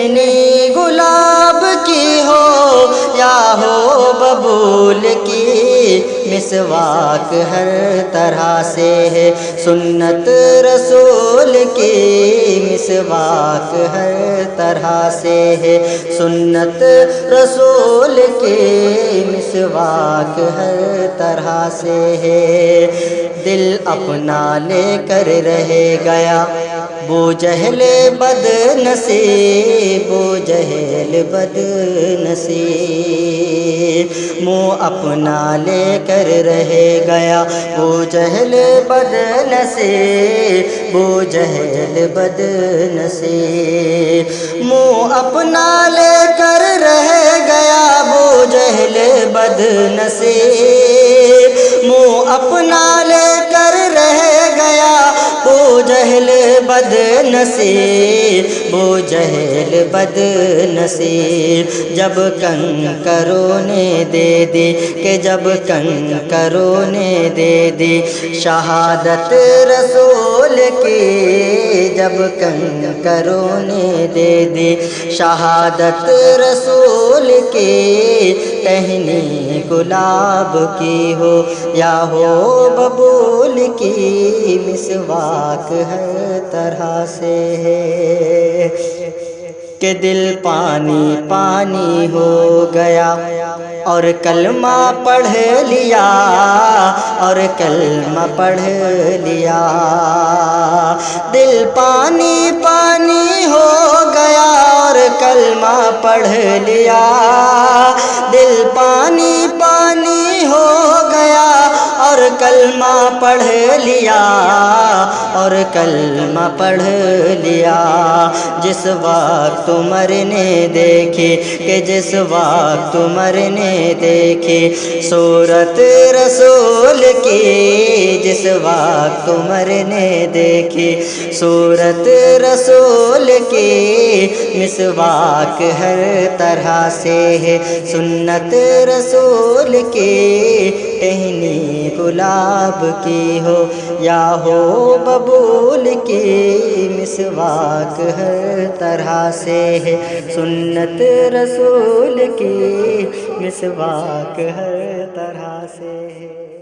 ٹہنی گلاب کی ہو یا ہو ببول کی، مسواک ہر طرح سے ہے سنت رسول کی، مسواک ہر طرح سے ہے سنت رسول کی، مسواک ہر طرح سے ہے۔ دل اپنا لے کر رہ گیا بو جہل بد نصیب، بو جہل بد نصیب، منہ اپنا لے کر رہ گیا بو جہل بد نصیب، بو جہل بد نصیب، منہ اپنا لے کر رہ گیا بو جہل بد نصیب، منہ اپنا لے کر رہ گیا بو جہل بد نصیب، بو جہل بد نصیب۔ جب کنکروں نے دے دی کہ جب کنکروں نے دے دی شہادت رسول کی، جب کنکروں نے دے دی شہادت رسول کی، ٹہنی گلاب کی ہو یا ہو ببول کی، مسواک ہر طرح سے ہے۔ کہ دل پانی پانی ہو گیا اور کلمہ پڑھ لیا، اور کلمہ پڑھ لیا، دل پانی پانی ہو گیا اور کلمہ پڑھ لیا، دل پانی پانی ہو گیا اور کلمہ پڑھ لیا، اور کلمہ پڑھ لیا۔ جس وقت عمر نے دیکھی کہ جس وقت عمر نے دیکھی صورت رسول کی، جس وقت عمر نے دیکھی صورت رسول کی، مسواک ہر طرح سے ہے سنت رسول کی، ٹہنی گلاب کی ہو یا ہو ببول کی، مسواک ہر طرح سے ہے سنت رسول کی، مسواک ہر طرح سے ہے۔